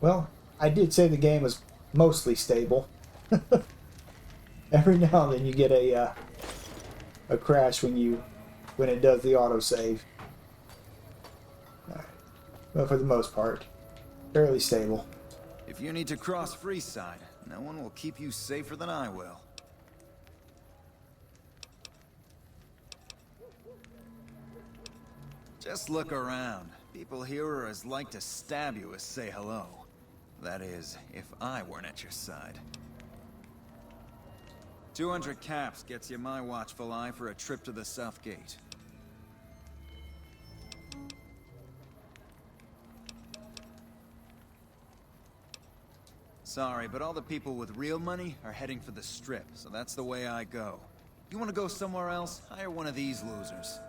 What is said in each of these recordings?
Well, I did say the game was mostly stable. Every now and then you get a crash when it does the autosave. But for the most part, fairly stable. If you need to cross Freeside, no one will keep you safer than I will. Just look around. People here are as like to stab you as say hello. That is, if I weren't at your side. 200 caps gets you my watchful eye for a trip to the South Gate. Sorry, but all the people with real money are heading for the Strip, so that's the way I go. You want to go somewhere else? Hire one of these losers.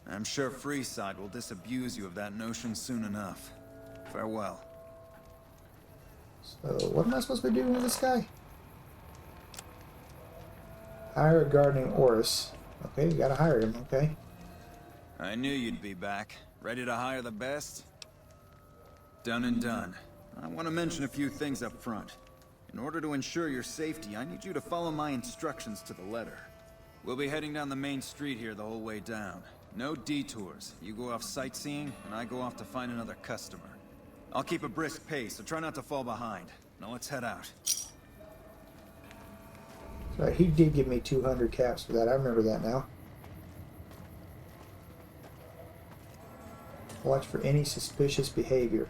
I'm sure Freeside will disabuse you of that notion soon enough. Farewell. So, what am I supposed to be doing with this guy? Hire a gardening Oris. Okay, you gotta hire him, okay. I knew you'd be back. Ready to hire the best? Done and done. I want to mention a few things up front. In order to ensure your safety, I need you to follow my instructions to the letter. We'll be heading down the main street here the whole way down. No detours. You go off sightseeing, and I go off to find another customer. I'll keep a brisk pace, so try not to fall behind. Now let's head out. Right, he did give me 200 caps for that. I remember that now. Watch for any suspicious behavior.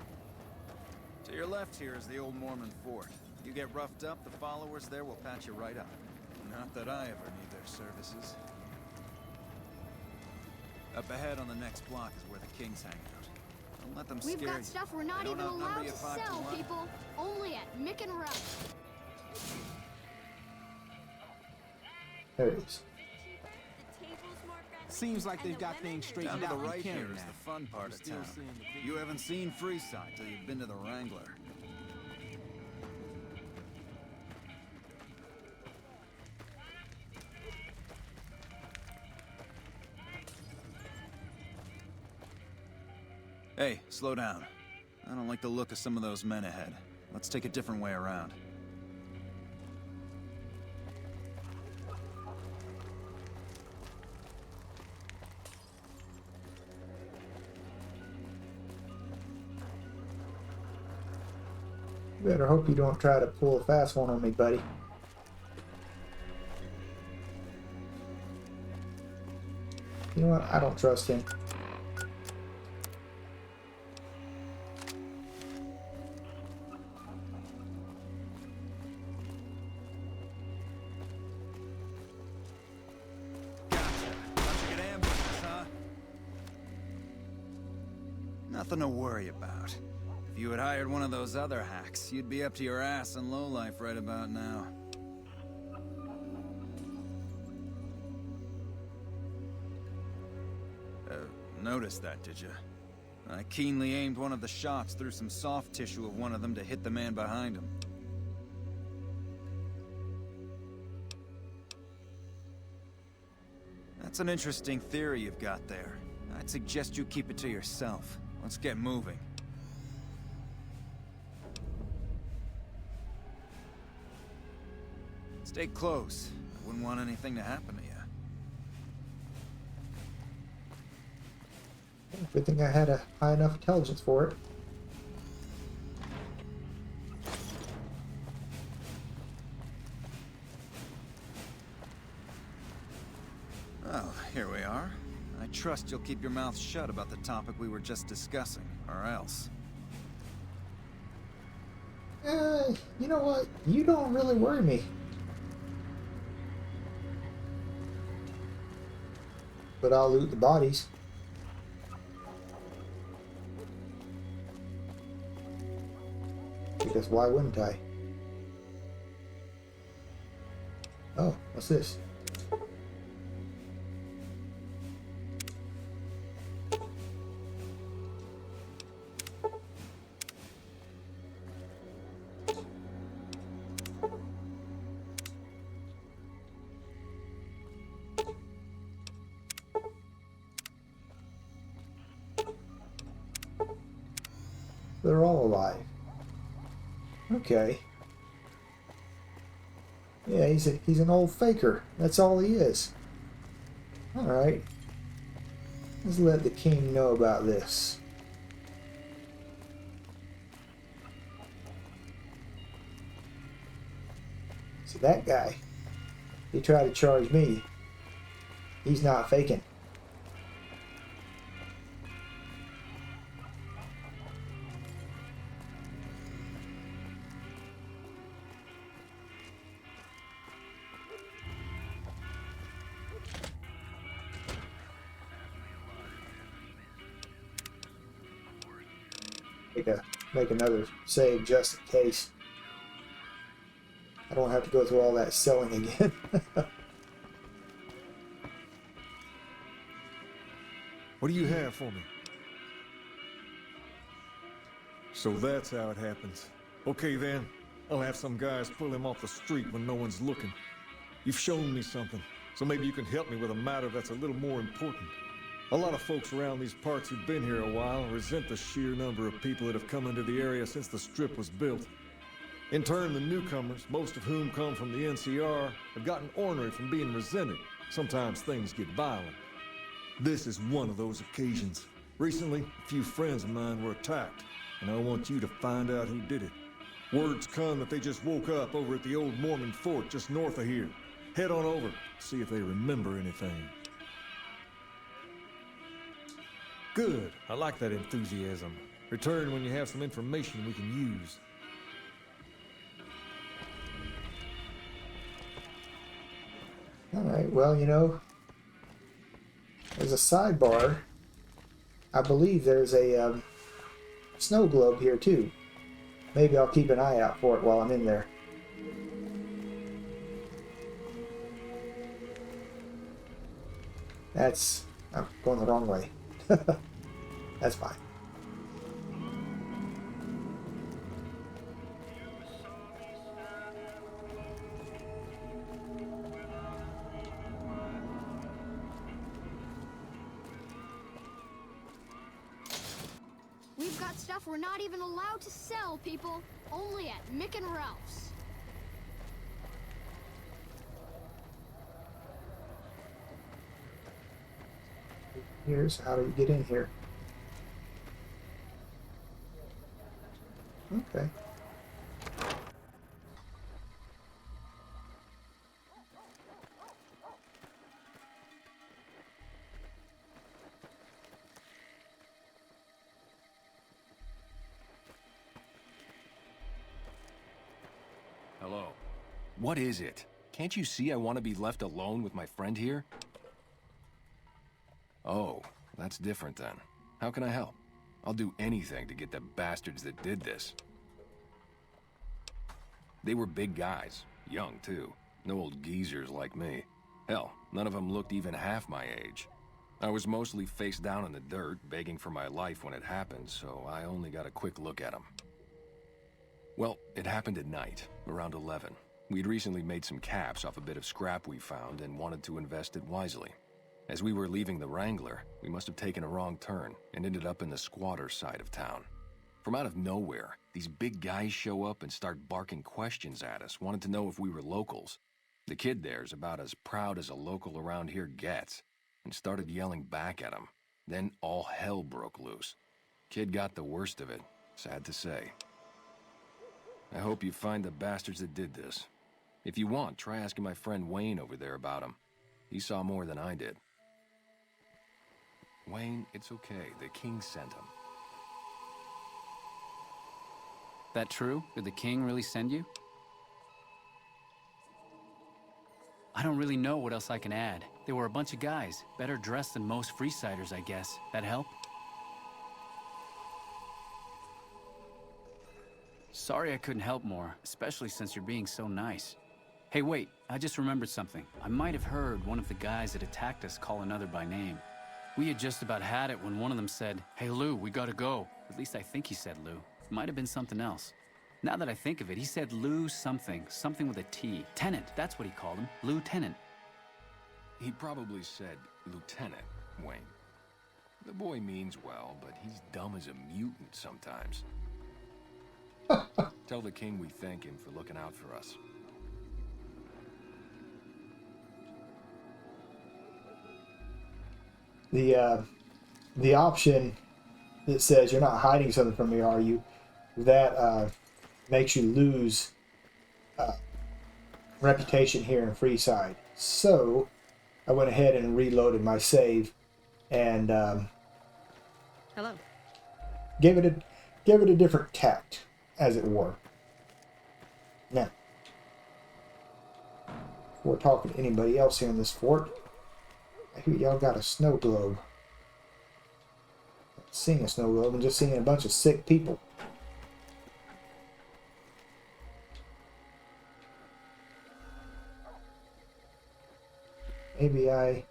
To your left here is the old Mormon fort. You get roughed up, the followers there will patch you right up. Not that I ever need their services. Up ahead on the next block is where the Kings hang out. Don't let them scare you. We've got stuff we're not even allowed to sell, people. Only at Mick and Rush. There it is. Seems like they've got things straightened Down to out. the right here here is the fun part of town. You haven't seen Freeside till you've been to the Wrangler. Hey, slow down. I don't like the look of some of those men ahead. Let's take a different way around. You better hope you don't try to pull a fast one on me, buddy. You know what? I don't trust him. Nothing to worry about. If you had hired one of those other hacks, you'd be up to your ass in lowlife right about now. Noticed that, did you? I keenly aimed one of the shots through some soft tissue of one of them to hit the man behind him. That's an interesting theory you've got there. I'd suggest you keep it to yourself. Let's get moving. Stay close. I wouldn't want anything to happen to you. If I think I had a high enough intelligence for it. Well, here we are. I trust you'll keep your mouth shut about the topic we were just discussing, or else. You know what? You don't really worry me. But I'll loot the bodies. Because why wouldn't I? Oh, what's this? They're all alive. Okay. Yeah, he's an old faker. That's all he is. Alright. Let's let the king know about this. See, that guy, he tried to charge me. He's not faking. Make another save just in case. I don't have to go through all that selling again. What do you have for me? So that's how it happens. Okay then, I'll have some guys pull him off the street when no one's looking. You've shown me something, so maybe you can help me with a matter that's a little more important. A lot of folks around these parts who've been here a while resent the sheer number of people that have come into the area since the strip was built. In turn, the newcomers, most of whom come from the NCR, have gotten ornery from being resented. Sometimes things get violent. This is one of those occasions. Recently, a few friends of mine were attacked, and I want you to find out who did it. Word's come that they just woke up over at the old Mormon fort just north of here. Head on over, see if they remember anything. Good. I like that enthusiasm. Return when you have some information we can use. Alright, well, you know, there's a sidebar. I believe there's a snow globe here too. Maybe I'll keep an eye out for it while I'm in there. I'm going the wrong way. That's fine. We've got stuff we're not even allowed to sell, people. Only at Mick and Ralph's. Here's how do you get in here. Okay. Hello. What is it? Can't you see I want to be left alone with my friend here? Oh, that's different then. How can I help? I'll do anything to get the bastards that did this. They were big guys. Young, too. No old geezers like me. Hell, none of them looked even half my age. I was mostly face down in the dirt, begging for my life when it happened, so I only got a quick look at them. Well, it happened at night, around 11. We'd recently made some caps off a bit of scrap we found and wanted to invest it wisely. As we were leaving the Wrangler, we must have taken a wrong turn and ended up in the squatter side of town. From out of nowhere, these big guys show up and start barking questions at us, wanted to know if we were locals. The kid there's about as proud as a local around here gets, and started yelling back at him. Then all hell broke loose. Kid got the worst of it, sad to say. I hope you find the bastards that did this. If you want, try asking my friend Wayne over there about him. He saw more than I did. Wayne, it's okay. The king sent him. That true? Did the king really send you? I don't really know what else I can add. They were a bunch of guys, better dressed than most Freesiders, I guess. That help? Sorry I couldn't help more, especially since you're being so nice. Hey, wait, I just remembered something. I might have heard one of the guys that attacked us call another by name. We had just about had it when one of them said, "Hey Lou, we gotta go." At least I think he said Lou. It might have been something else. Now that I think of it, he said Lou something with a T. Tenant, that's what he called him. Lieutenant. He probably said Lieutenant, Wayne. The boy means well, but he's dumb as a mutant sometimes. Tell the king we thank him for looking out for us. The option that says you're not hiding something from me, are you? That makes you lose reputation here in Freeside. So I went ahead and reloaded my save and Hello. gave it a different tact, as it were. Now, before talking to anybody else here in this fort, I hear y'all got a snow globe. Not seeing a snow globe, I'm just seeing a bunch of sick people. Maybe I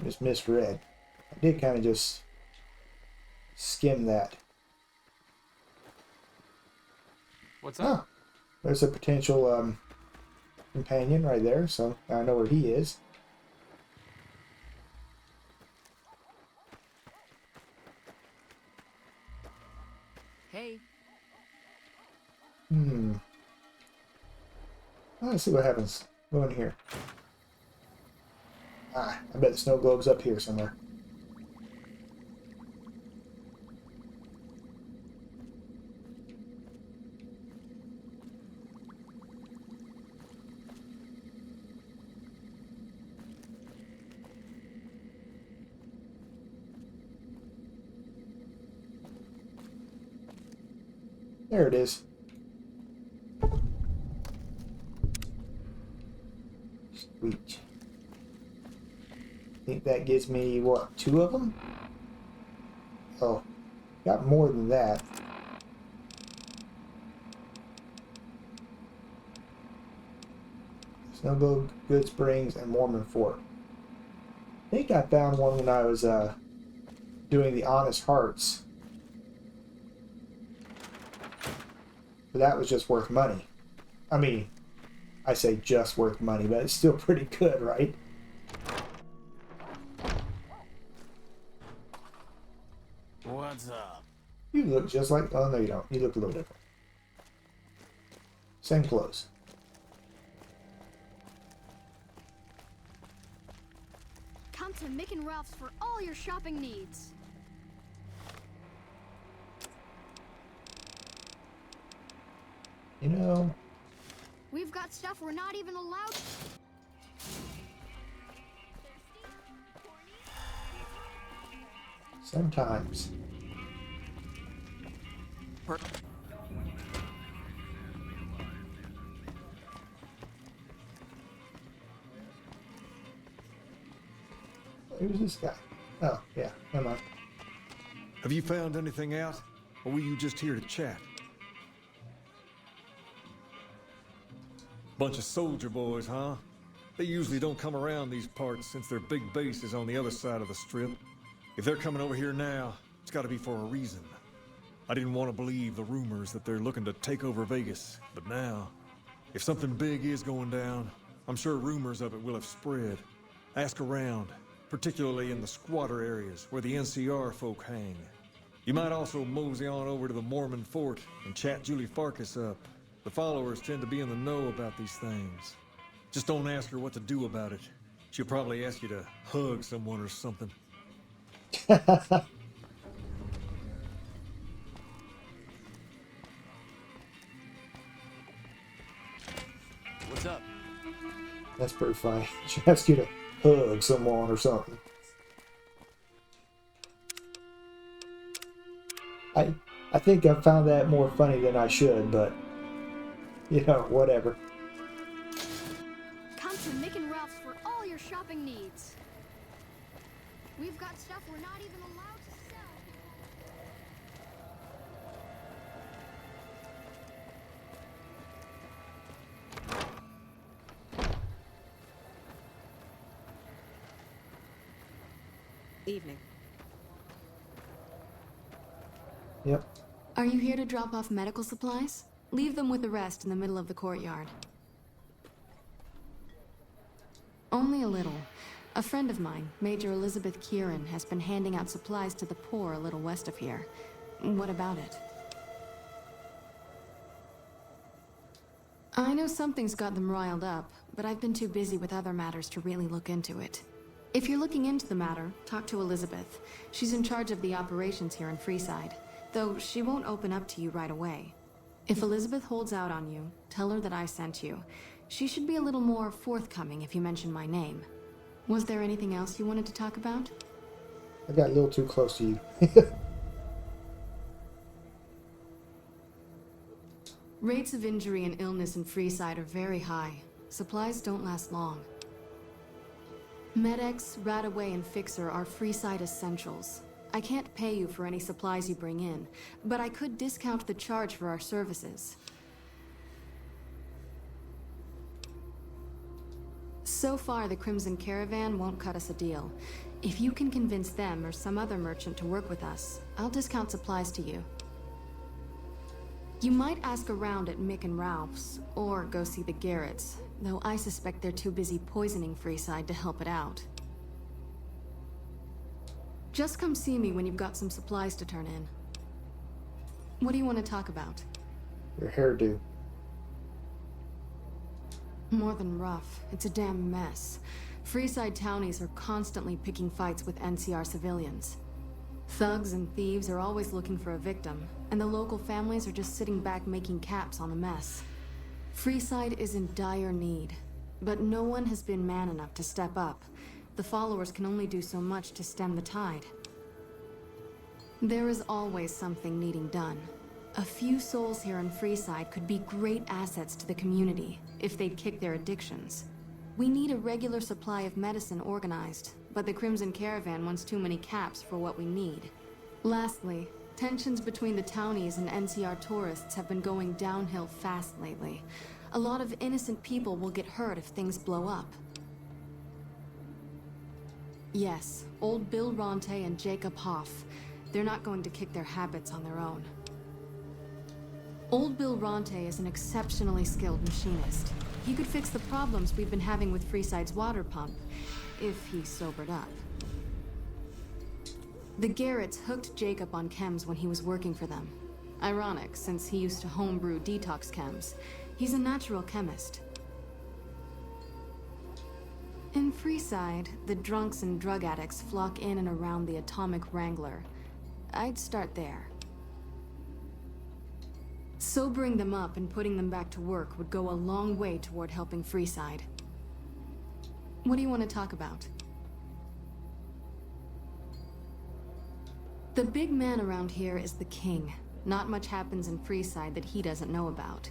just misread. I did kind of just skim that. What's up? Oh, there's a potential companion right there, so I know where he is. Hey. Let's see what happens. Go in here. Ah, I bet the snow globe's up here somewhere. There it is. Sweet. I think that gives me, what, 2 of them? Oh, got more than that. Snow Globe, Good Springs, and Mormon Fort. I think I found one when I was doing the Honest Hearts. But that was just worth money. I mean, I say just worth money, but it's still pretty good, right? What's up? You look just like... Oh, no, you don't. You look a little different. Same clothes. Come to Mick and Ralph's for all your shopping needs. You know... We've got stuff we're not even allowed. Sometimes. Who's this guy? Oh, yeah, never mind. Have you found anything out? Or were you just here to chat? Bunch of soldier boys, huh? They usually don't come around these parts since their big base is on the other side of the strip. If they're coming over here now, it's gotta be for a reason. I didn't want to believe the rumors that they're looking to take over Vegas, but now, if something big is going down, I'm sure rumors of it will have spread. Ask around, particularly in the squatter areas where the NCR folk hang. You might also mosey on over to the Mormon Fort and chat Julie Farkas up. The followers tend to be in the know about these things. Just don't ask her what to do about it. She'll probably ask you to hug someone or something. What's up? That's pretty funny. She asks you to hug someone or something. I think I found that more funny than I should, but you know, whatever. Come to Mick and Ralph's for all your shopping needs. We've got stuff we're not even allowed to sell. Evening. Yep. Are you here to drop off medical supplies? Leave them with the rest in the middle of the courtyard. Only a little. A friend of mine, Major Elizabeth Kieran, has been handing out supplies to the poor a little west of here. What about it? I know something's got them riled up, but I've been too busy with other matters to really look into it. If you're looking into the matter, talk to Elizabeth. She's in charge of the operations here in Freeside, though she won't open up to you right away. If Elizabeth holds out on you, tell her that I sent you. She should be a little more forthcoming if you mention my name. Was there anything else you wanted to talk about? I got a little too close to you. Rates of injury and illness in Freeside are very high. Supplies don't last long. Med-X, Radaway, and Fixer are Freeside essentials. I can't pay you for any supplies you bring in, but I could discount the charge for our services. So far, the Crimson Caravan won't cut us a deal. If you can convince them or some other merchant to work with us, I'll discount supplies to you. You might ask around at Mick and Ralph's, or go see the Garretts, though I suspect they're too busy poisoning Freeside to help it out. Just come see me when you've got some supplies to turn in. What do you want to talk about? Your hairdo. More than rough. It's a damn mess. Freeside townies are constantly picking fights with NCR civilians. Thugs and thieves are always looking for a victim, and the local families are just sitting back making caps on the mess. Freeside is in dire need, but no one has been man enough to step up. The followers can only do so much to stem the tide. There is always something needing done. A few souls here in Freeside could be great assets to the community, if they'd kick their addictions. We need a regular supply of medicine organized, but the Crimson Caravan wants too many caps for what we need. Lastly, tensions between the townies and NCR tourists have been going downhill fast lately. A lot of innocent people will get hurt if things blow up. Yes, old Bill Ronte and Jacob Hoff. They're not going to kick their habits on their own. Old Bill Ronte is an exceptionally skilled machinist. He could fix the problems we've been having with Freeside's water pump, if he sobered up. The Garretts hooked Jacob on chems when he was working for them. Ironic, since he used to homebrew detox chems. He's a natural chemist. In Freeside, the drunks and drug addicts flock in and around the Atomic Wrangler. I'd start there. Sobering them up and putting them back to work would go a long way toward helping Freeside. What do you want to talk about? The big man around here is the King. Not much happens in Freeside that he doesn't know about.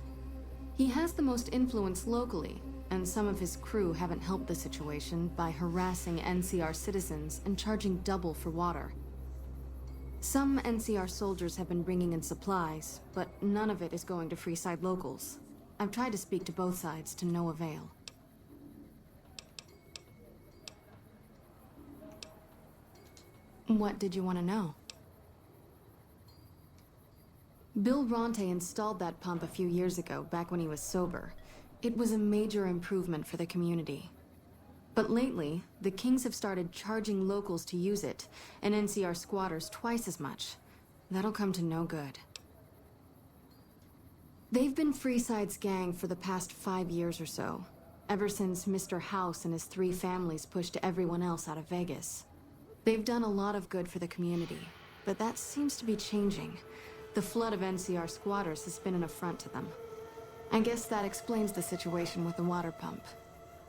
He has the most influence locally, and some of his crew haven't helped the situation by harassing NCR citizens and charging double for water. Some NCR soldiers have been bringing in supplies, but none of it is going to Freeside locals. I've tried to speak to both sides to no avail. What did you want to know? Bill Ronte installed that pump a few years ago, back when he was sober. It was a major improvement for the community. But lately, the Kings have started charging locals to use it, and NCR squatters twice as much. That'll come to no good. They've been Freeside's gang for the past 5 years or so, ever since Mr. House and his 3 families pushed everyone else out of Vegas. They've done a lot of good for the community, but that seems to be changing. The flood of NCR squatters has been an affront to them. I guess that explains the situation with the water pump.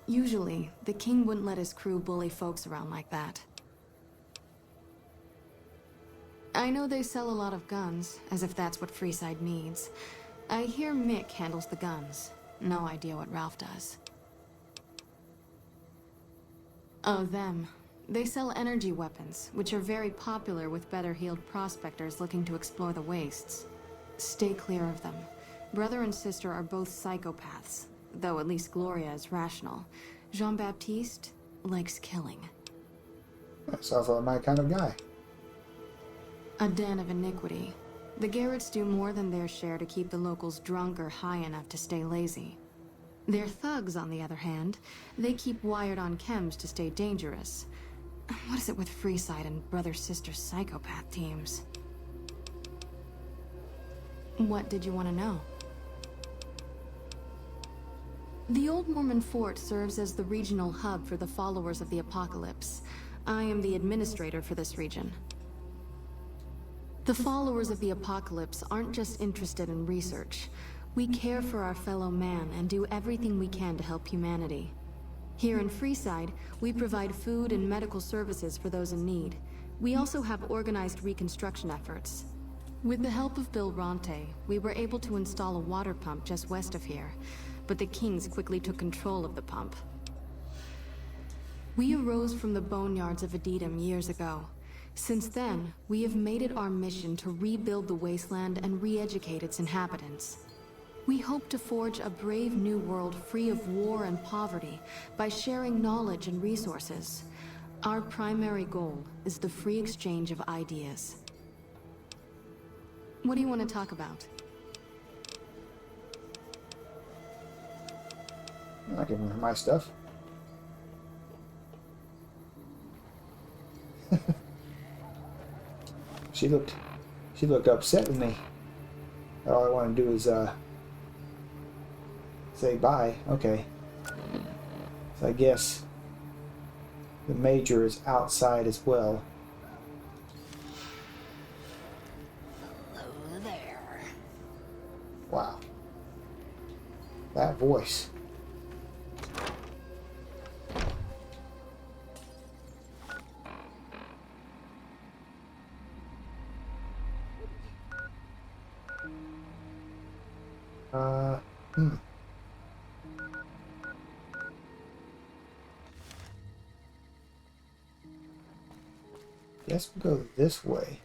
Usually, the King wouldn't let his crew bully folks around like that. I know they sell a lot of guns, as if that's what Freeside needs. I hear Mick handles the guns. No idea what Ralph does. Oh, them. They sell energy weapons, which are very popular with better-heeled prospectors looking to explore the wastes. Stay clear of them. Brother and sister are both psychopaths, though at least Gloria is rational. Jean-Baptiste likes killing. That sounds like my kind of guy. A den of iniquity. The Garretts do more than their share to keep the locals drunk or high enough to stay lazy. Their thugs, on the other hand, they keep wired on chems to stay dangerous. What is it with Freeside and brother-sister psychopath teams? What did you want to know? The Old Mormon Fort serves as the regional hub for the followers of the Apocalypse. I am the administrator for this region. The followers of the Apocalypse aren't just interested in research. We care for our fellow man and do everything we can to help humanity. Here in Freeside, we provide food and medical services for those in need. We also have organized reconstruction efforts. With the help of Bill Ronte, we were able to install a water pump just west of here, but the Kings quickly took control of the pump. We arose from the boneyards of Edidum years ago. Since then, we have made it our mission to rebuild the wasteland and re-educate its inhabitants. We hope to forge a brave new world free of war and poverty by sharing knowledge and resources. Our primary goal is the free exchange of ideas. What do you want to talk about? I can remember my stuff. She looked upset with me. All I want to do is say bye. Okay. So I guess the Major is outside as well. Hello there. Wow. That voice. Hmm. Guess we'll go this way.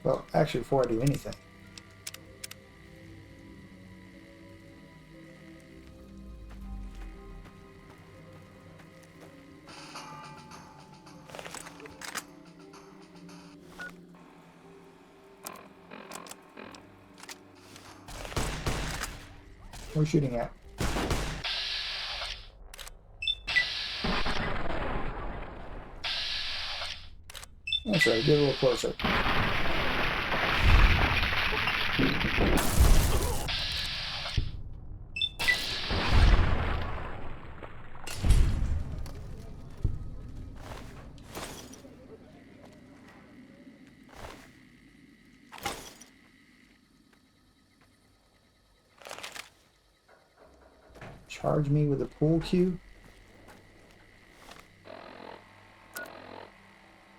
Well, actually, before I do anything, we're shooting at. That's right, get a little closer. Charge me with a pool cue?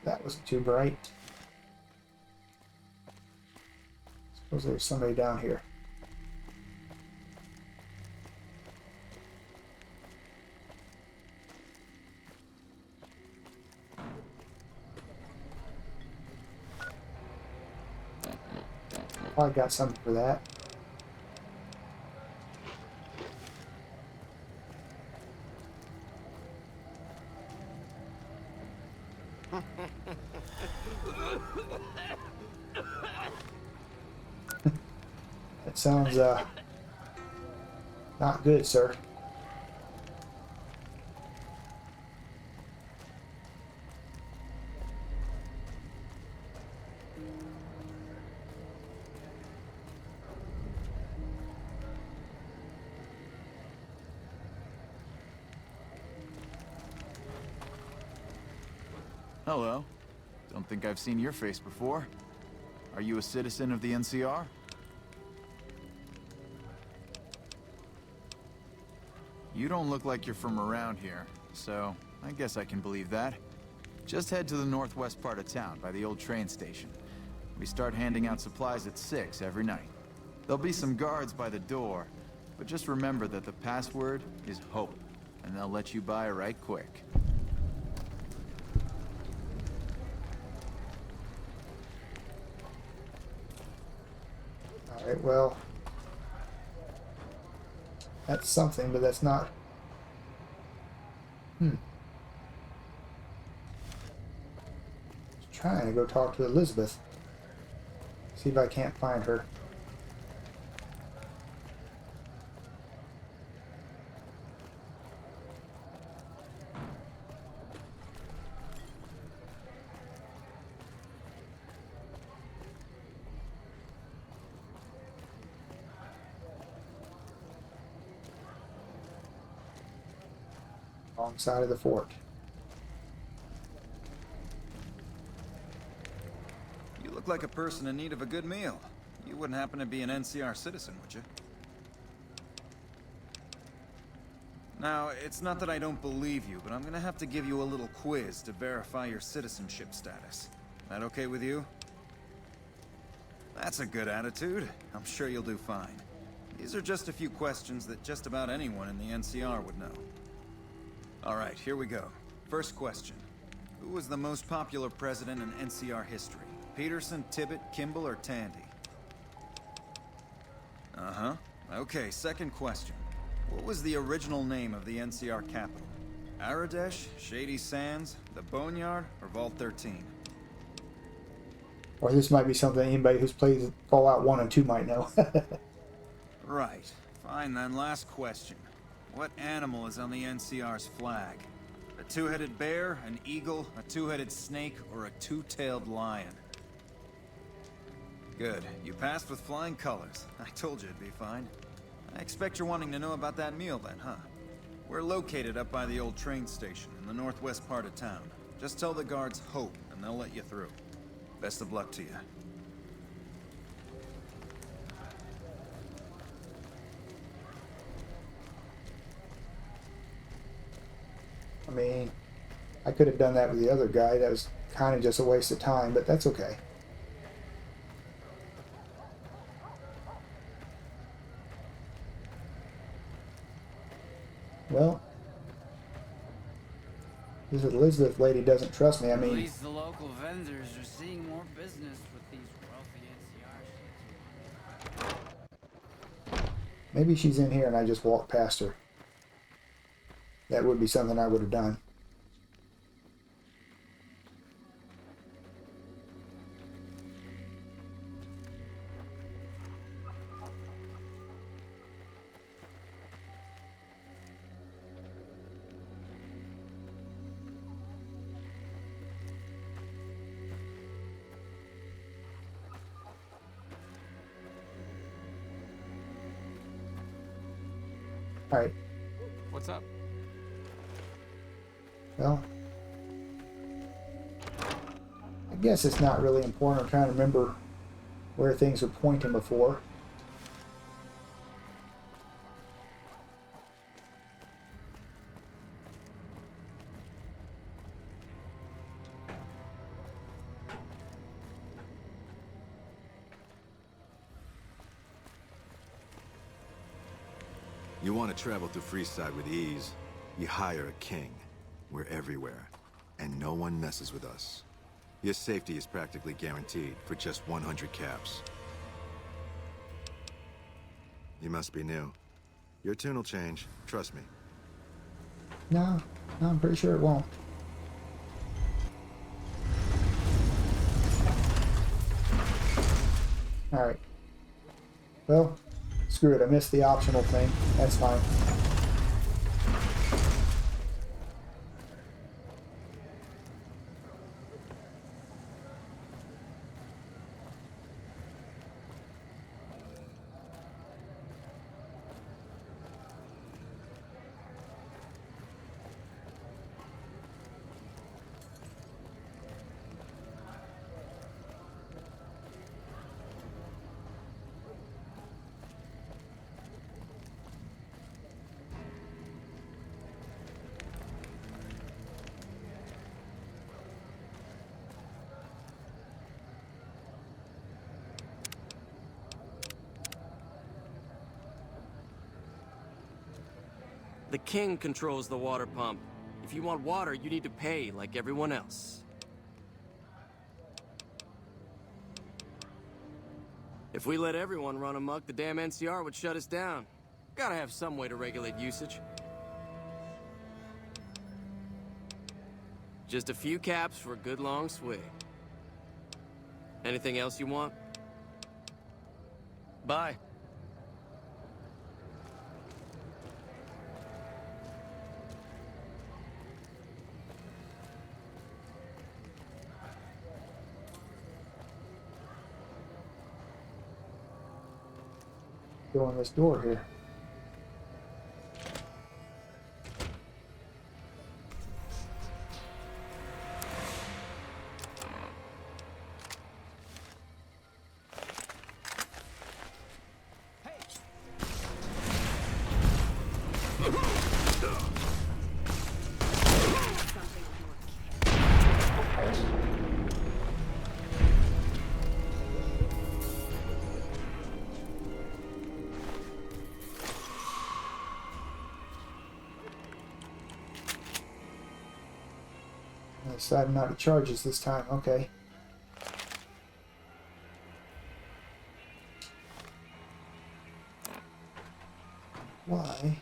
That wasn't too bright. Suppose there's somebody down here. Probably got something for that. That sounds not good, sir. Hello. Don't think I've seen your face before. Are you a citizen of the NCR? You don't look like you're from around here, so I guess I can believe that. Just head to the northwest part of town, by the old train station. We start handing out supplies at 6 every night. There'll be some guards by the door, but just remember that the password is HOPE, and they'll let you by right quick. Alright, well, that's something, but that's not. Just trying to go talk to Elizabeth. See if I can't find her. Wrong side of the fort. You look like a person in need of a good meal. You wouldn't happen to be an NCR citizen, would you? Now, it's not that I don't believe you, but I'm gonna have to give you a little quiz to verify your citizenship status. That okay with you? That's a good attitude. I'm sure you'll do fine. These are just a few questions that just about anyone in the NCR would know. Alright, here we go. First question. Who was the most popular president in NCR history? Peterson, Tibbet, Kimball, or Tandy? Uh-huh. Okay, second question. What was the original name of the NCR capital? Aradesh, Shady Sands, the Boneyard, or Vault 13? Or this might be something anybody who's played Fallout 1 and 2 might know. Right. Fine then, last question. What animal is on the NCR's flag? A two-headed bear, an eagle, a two-headed snake, or a two-tailed lion? Good. You passed with flying colors. I told you it'd be fine. I expect you're wanting to know about that meal then, huh? We're located up by the old train station in the northwest part of town. Just tell the guards Hope, and they'll let you through. Best of luck to you. I mean, I could have done that with the other guy. That was kind of just a waste of time, but that's okay. Well, this Elizabeth lady doesn't trust me. I At mean, least the local vendors are seeing more business with these wealthy NCR. maybe she's in here and I just walked past her. That would be something I would have done. Alright, What's up? well, I guess it's not really important. I'm trying to remember where things were pointing before. You want to travel through Freeside with ease, you hire a king. We're everywhere, and no one messes with us. Your safety is practically guaranteed for just 100 caps. You must be new. Your tune will change, trust me. No, I'm pretty sure it won't. Alright. Well, screw it. I missed the optional thing. That's fine. The king controls the water pump. If you want water, you need to pay like everyone else. If we let everyone run amok, the damn NCR would shut us down. Gotta have some way to regulate usage. Just a few caps for a good long swig. Anything else you want? Bye. Go in this door here. Decided not to charge us this time. Okay. Why?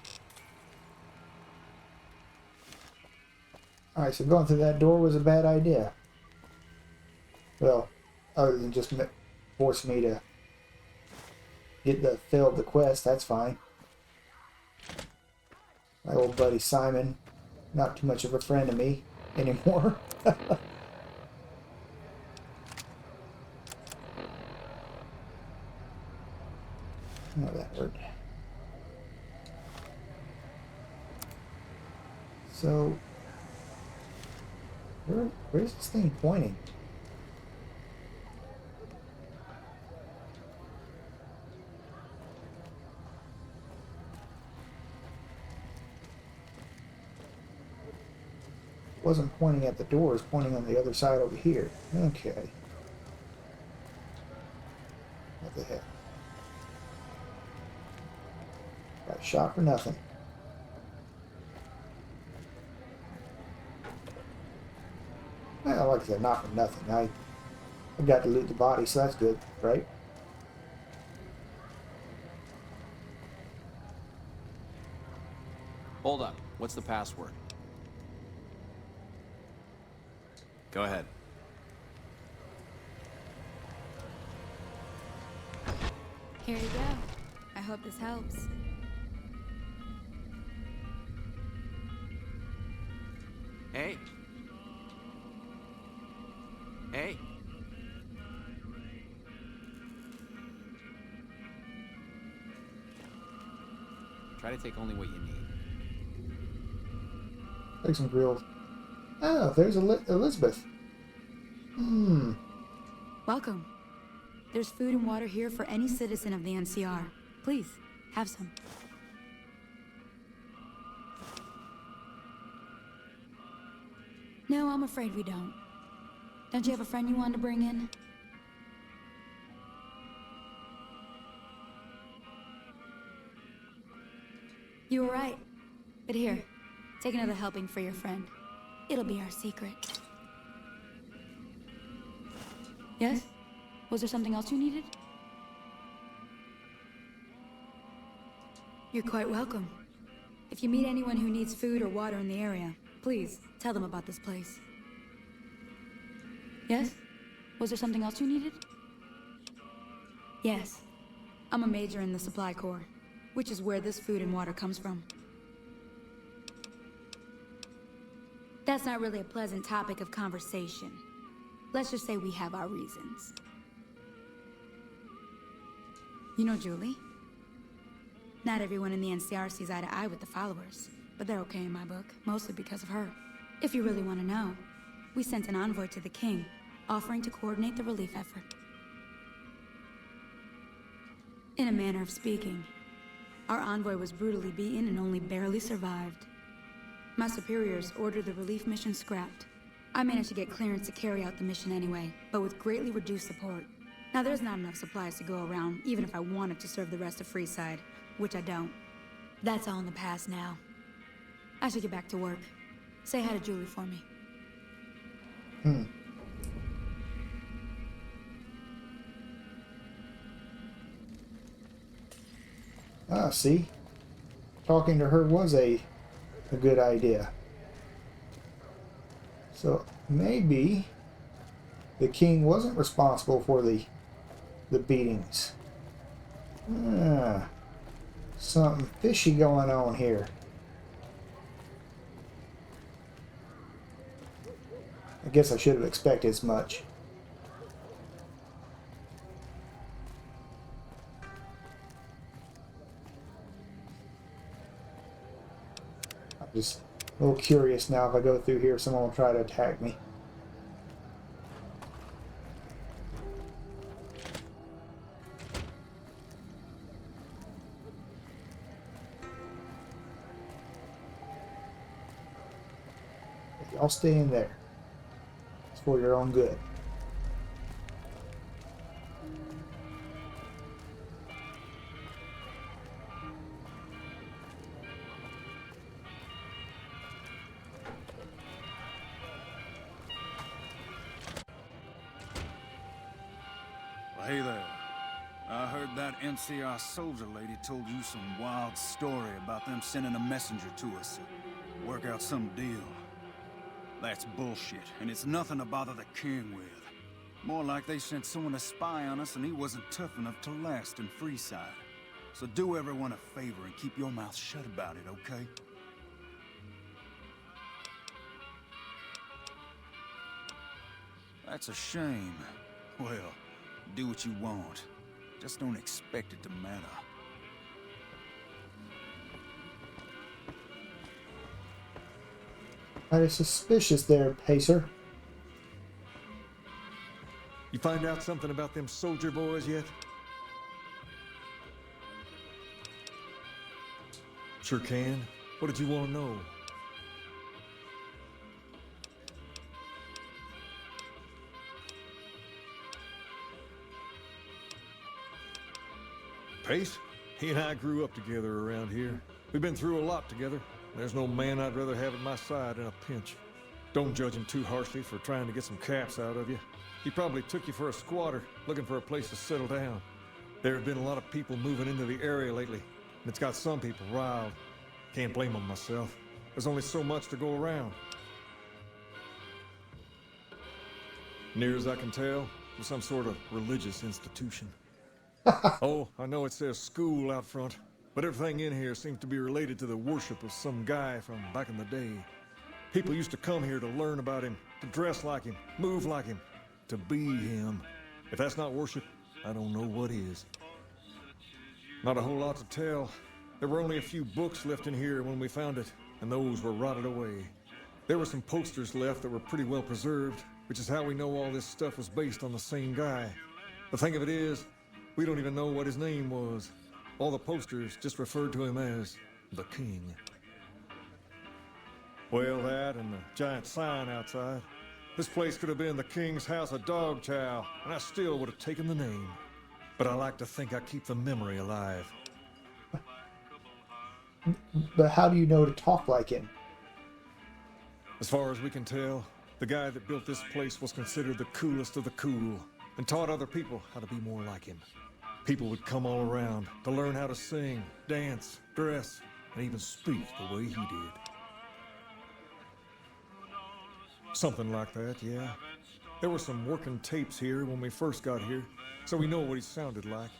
Alright, so going through that door was a bad idea. Well, other than just force me to get the fill of the quest, that's fine. My old buddy Simon, not too much of a friend to me anymore. Oh, that hurt. So, where's this thing pointing? It wasn't pointing at the door, it's pointing on the other side over here. Okay. What the heck? Got shot for nothing. Well, like I said, not for nothing. I got to loot the body, so that's good, right? Hold up. What's the password? Go ahead. Here you go. I hope this helps. Hey. Hey. Try to take only what you need. Take some grilled. Oh, there's Elizabeth. Welcome. There's food and water here for any citizen of the NCR. Please, have some. No, I'm afraid we don't. Don't you have a friend you wanted to bring in? You were right. But here, take another helping for your friend. It'll be our secret. Yes? Was there something else you needed? You're quite welcome. If you meet anyone who needs food or water in the area, please tell them about this place. Yes? Was there something else you needed? Yes. I'm a major in the supply corps, which is where this food and water comes from. That's not really a pleasant topic of conversation. Let's just say we have our reasons. You know Julie? Not everyone in the NCR sees eye to eye with the followers, but they're okay in my book, mostly because of her. If you really want to know, we sent an envoy to the king, offering to coordinate the relief effort. In a manner of speaking, our envoy was brutally beaten and only barely survived. My superiors ordered the relief mission scrapped. I managed to get clearance to carry out the mission anyway, but with greatly reduced support. Now there's not enough supplies to go around, even if I wanted to serve the rest of Freeside, which I don't. That's all in the past now. I should get back to work. Say hi to Julie for me. Ah, see? Talking to her was a good idea. So maybe the king wasn't responsible for the beatings. Something fishy going on here. I guess I should have expected as much. I'm just a little curious now. If I go through here, someone will try to attack me. Y'all stay in there. It's for your own good. Hey there. I heard that NCR soldier lady told you some wild story about them sending a messenger to us to work out some deal. That's bullshit, and it's nothing to bother the king with. More like they sent someone to spy on us and he wasn't tough enough to last in Freeside. So do everyone a favor and keep your mouth shut about it, okay? That's a shame. Well, do what you want. Just don't expect it to matter. Kind of suspicious there, Pacer. You find out something about them soldier boys yet? Sure can. What did you want to know? Pace? He and I grew up together around here. We've been through a lot together. There's no man I'd rather have at my side in a pinch. Don't judge him too harshly for trying to get some caps out of you. He probably took you for a squatter, looking for a place to settle down. There have been a lot of people moving into the area lately, and it's got some people riled. Can't blame them myself. There's only so much to go around. Near as I can tell, it's some sort of religious institution. Oh, I know it says school out front, but everything in here seems to be related to the worship of some guy from back in the day. People used to come here to learn about him, to dress like him, move like him, to be him. If that's not worship, I don't know what is. Not a whole lot to tell. There were only a few books left in here when we found it, and those were rotted away. There were some posters left that were pretty well preserved, which is how we know all this stuff was based on the same guy. The thing of it is, we don't even know what his name was. All the posters just referred to him as the King. Well, that and the giant sign outside. This place could have been the King's House of Dog Chow, and I still would have taken the name. But I like to think I keep the memory alive. But how do you know to talk like him? As far as we can tell, the guy that built this place was considered the coolest of the cool, and taught other people how to be more like him. People would come all around to learn how to sing, dance, dress, and even speak the way he did. Something like that, yeah. There were some working tapes here when we first got here, so we know what he sounded like.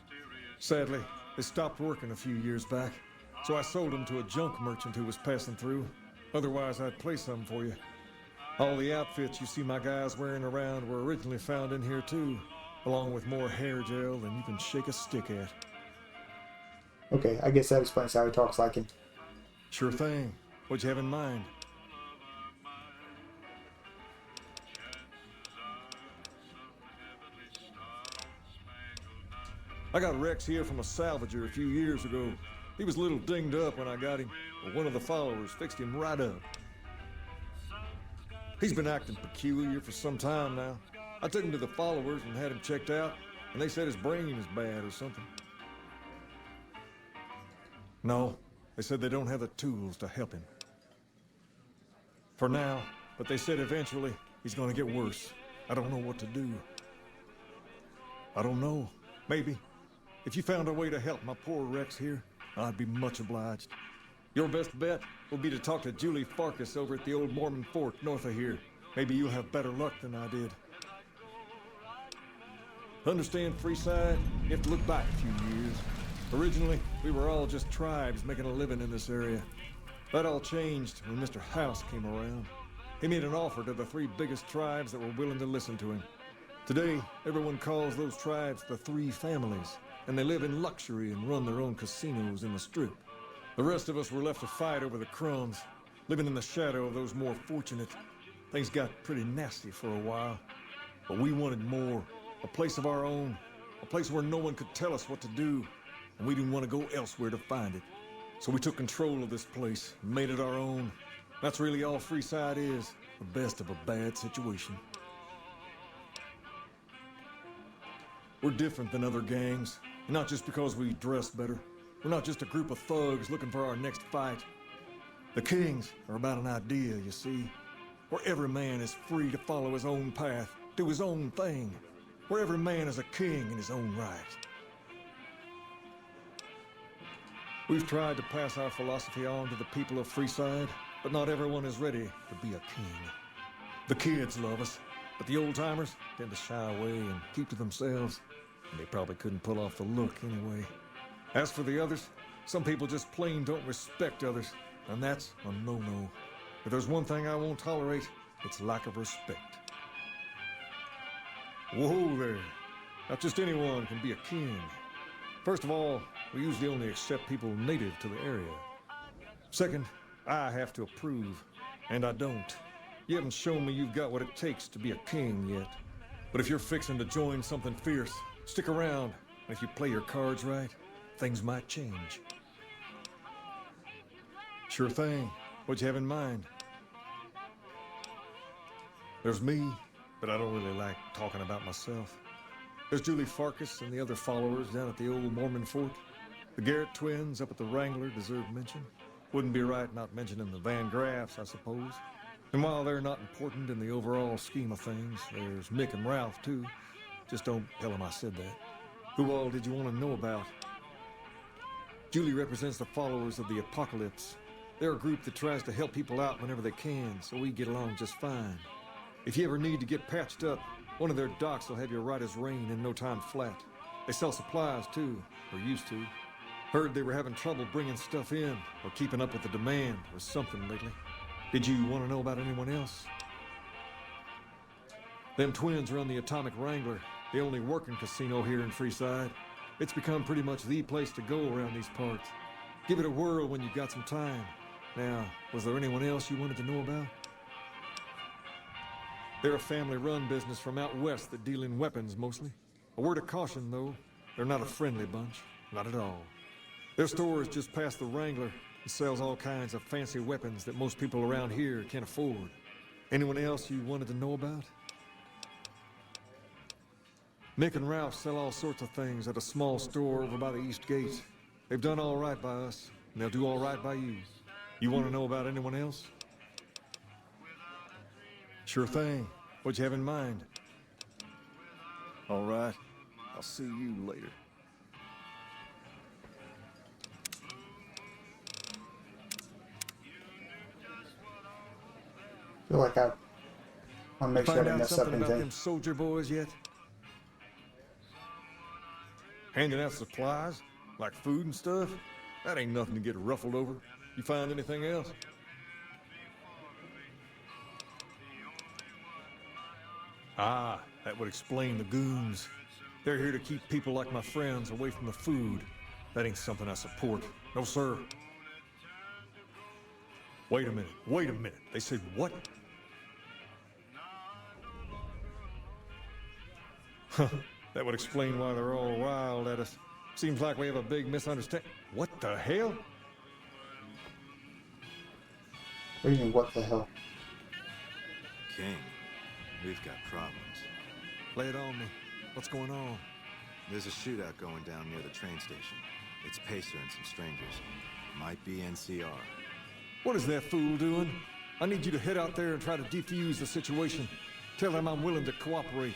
Sadly, they stopped working a few years back, so I sold them to a junk merchant who was passing through. Otherwise, I'd play some for you. All the outfits you see my guys wearing around were originally found in here too, along with more hair gel than you can shake a stick at. Okay, I guess that explains how he talks like him. Sure thing. What'd you have in mind? I got Rex here from a salvager a few years ago. He was a little dinged up when I got him, but one of the followers fixed him right up. He's been acting peculiar for some time now. I took him to the followers and had him checked out, and they said his brain is bad or something. No, they said they don't have the tools to help him. For now, but they said eventually he's gonna get worse. I don't know what to do. I don't know. Maybe. If you found a way to help my poor Rex here, I'd be much obliged. Your best bet will be to talk to Julie Farkas over at the old Mormon fort north of here. Maybe you'll have better luck than I did. Understand, Freeside? You have to look back a few years. Originally, we were all just tribes making a living in this area. That all changed when Mr. House came around. He made an offer to the 3 biggest tribes that were willing to listen to him. Today, everyone calls those tribes the 3 families, and they live in luxury and run their own casinos in the Strip. The rest of us were left to fight over the crumbs, living in the shadow of those more fortunate. Things got pretty nasty for a while, but we wanted more. A place of our own, a place where no one could tell us what to do, and we didn't want to go elsewhere to find it. So we took control of this place, and made it our own. That's really all Freeside is, the best of a bad situation. We're different than other gangs, and not just because we dress better. We're not just a group of thugs looking for our next fight. The Kings are about an idea, you see, where every man is free to follow his own path, do his own thing. where every man is a king in his own right. We've tried to pass our philosophy on to the people of Freeside, but not everyone is ready to be a king. The kids love us, but the old-timers tend to shy away and keep to themselves, and they probably couldn't pull off the look anyway. As for the others, some people just plain don't respect others, and that's a no-no. If there's one thing I won't tolerate, it's lack of respect. Whoa there. Not just anyone can be a king. First of all, we usually only accept people native to the area. Second, I have to approve, and I don't. You haven't shown me you've got what it takes to be a king yet. But if you're fixing to join something fierce, stick around, and if you play your cards right, things might change. Sure thing. What'd you have in mind? There's me, but I don't really like talking about myself. There's Julie Farkas and the other followers down at the old Mormon fort. The Garrett twins up at the Wrangler deserve mention. Wouldn't be right not mentioning the Van Graffs, I suppose. And while they're not important in the overall scheme of things, there's Mick and Ralph, too. Just don't tell them I said that. Who all did you want to know about? Julie represents the followers of the Apocalypse. They're a group that tries to help people out whenever they can, so we get along just fine. If you ever need to get patched up, one of their docs will have you right as rain in no time flat. They sell supplies, too, or used to. Heard they were having trouble bringing stuff in, or keeping up with the demand, or something lately. Did you want to know about anyone else? Them twins run the Atomic Wrangler, the only working casino here in Freeside. It's become pretty much the place to go around these parts. Give it a whirl when you've got some time. Now, was there anyone else you wanted to know about? They're a family-run business from out west that deal in weapons mostly. A word of caution, though, they're not a friendly bunch. Not at all. Their store is just past the Wrangler and sells all kinds of fancy weapons that most people around here can't afford. Anyone else you wanted to know about? Mick and Ralph sell all sorts of things at a small store over by the East Gate. They've done all right by us, and they'll do all right by you. You want to know about anyone else? Sure thing. What'd you have in mind? All right. I'll see you later. I feel like I want to make sure I Find don't out mess up something about anything. them soldier boys yet? Handing out supplies? Like food and stuff? That ain't nothing to get ruffled over. You find anything else? Ah, that would explain the goons. They're here to keep people like my friends away from the food. That ain't something I support. No, sir. Wait a minute. They said what? That would explain why they're all wild at us. Seems like we have a big misunderstanding. What the hell? What do you mean, what the hell? King, we've got problems. Lay it on me. What's going on? There's a shootout going down near the train station. It's Pacer and some strangers. Might be NCR. What is that fool doing? I need you to head out there and try to defuse the situation. Tell them I'm willing to cooperate.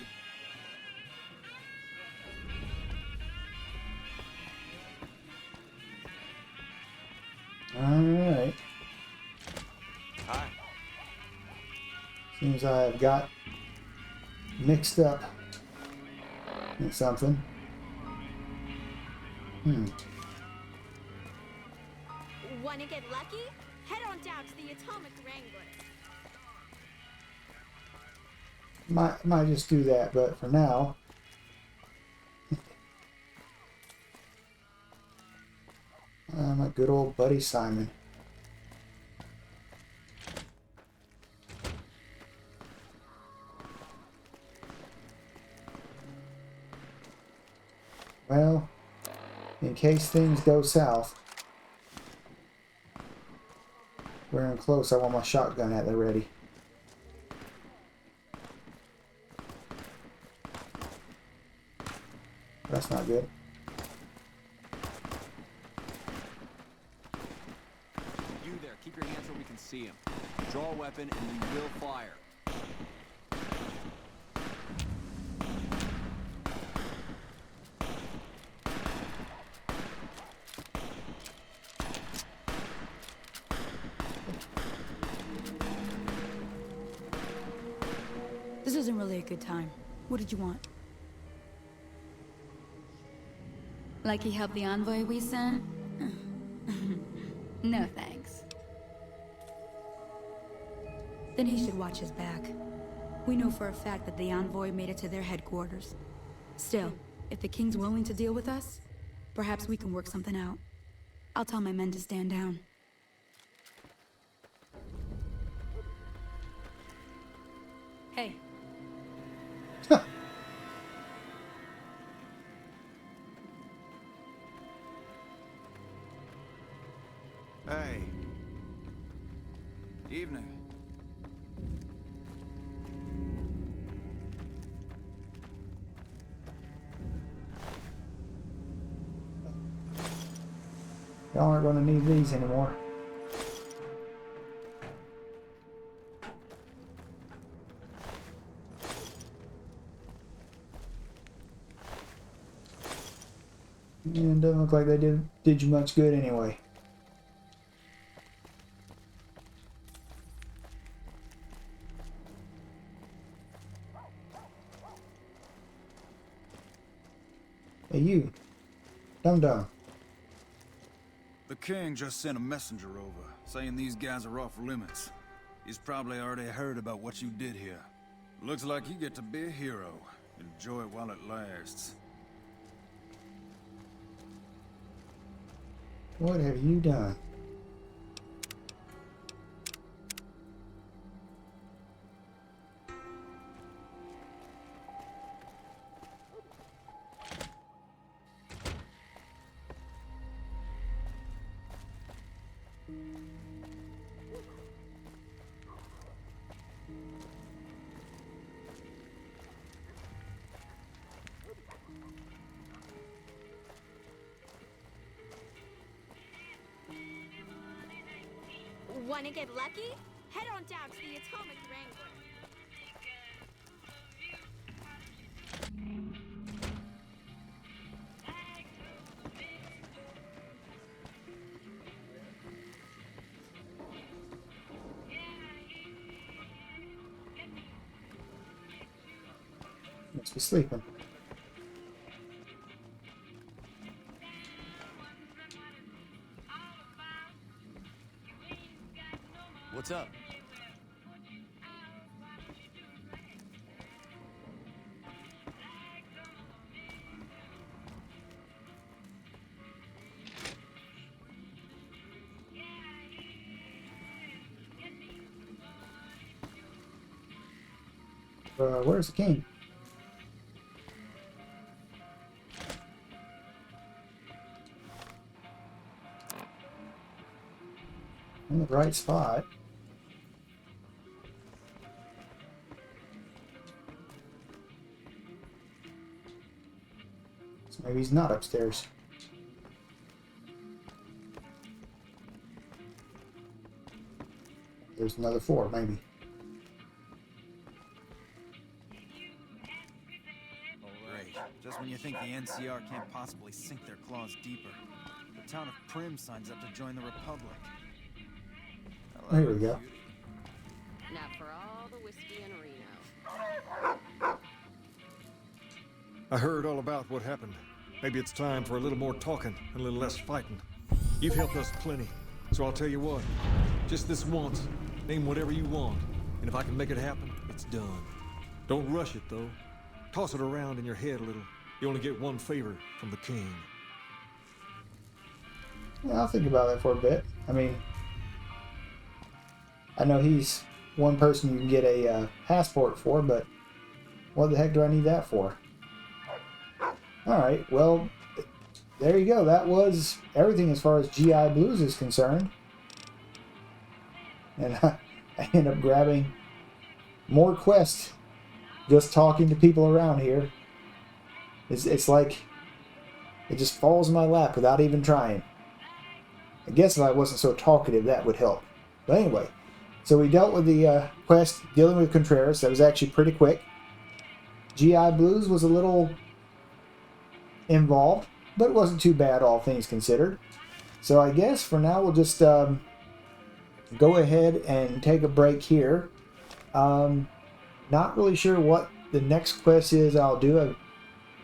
Alright. Hi. Seems I've got mixed up in something. Wanna get lucky? Head on down to the Atomic Wrangler. Might just do that, but for now, my good old buddy Simon. Well, in case things go south, we're in close. I want my shotgun at the ready. That's not good. You there, keep your hands where we can see him. Draw a weapon and we will fire. a good time. What did you want? Like he helped the envoy we sent? No thanks. Then he should watch his back. We know for a fact that the envoy made it to their headquarters. Still, if the king's willing to deal with us, perhaps we can work something out. I'll tell my men to stand down. Hey. Hey. Evening. Y'all aren't going to need these anymore. And doesn't look like they did you much good anyway. Hey you, dum-dum. The king just sent a messenger over, saying these guys are off limits. He's probably already heard about what you did here. Looks like you get to be a hero. Enjoy it while it lasts. What have you done? Want to get lucky? Head on down to the Atomic Wrangler. Must be sleeping. What's up? Where's the king? In the right spot. So maybe he's not upstairs. There's another floor, maybe. Great. Just when you think the NCR can't possibly sink their claws deeper, the town of Prim signs up to join the Republic. There we go. Now for all the whiskey in Reno. I heard all about what happened. Maybe it's time for a little more talking and a little less fighting. You've helped us plenty, so I'll tell you what. Just this once, name whatever you want, and if I can make it happen, it's done. Don't rush it, though. Toss it around in your head a little. You only get one favor from the king. Yeah, I'll think about that for a bit. I mean, I know he's one person you can get a passport for, but what the heck do I need that for? Alright, well, there you go. That was everything as far as GI Blues is concerned. And I end up grabbing more quests just talking to people around here. It's like it just falls in my lap without even trying. I guess if I wasn't so talkative, that would help. But anyway, so we dealt with the quest dealing with Contreras. That was actually pretty quick. GI Blues was a little involved, but it wasn't too bad, all things considered. So I guess for now we'll just go ahead and take a break here. Not really sure what the next quest is I'll do. I've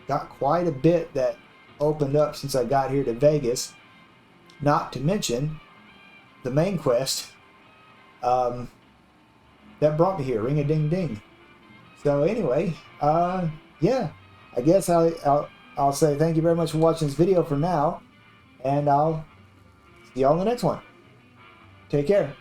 got quite a bit that opened up since I got here to Vegas. Not to mention the main quest that brought me here, ring-a-ding-ding. So anyway, yeah, I guess I'll say thank you very much for watching this video for now, and I'll see y'all in the next one. Take care.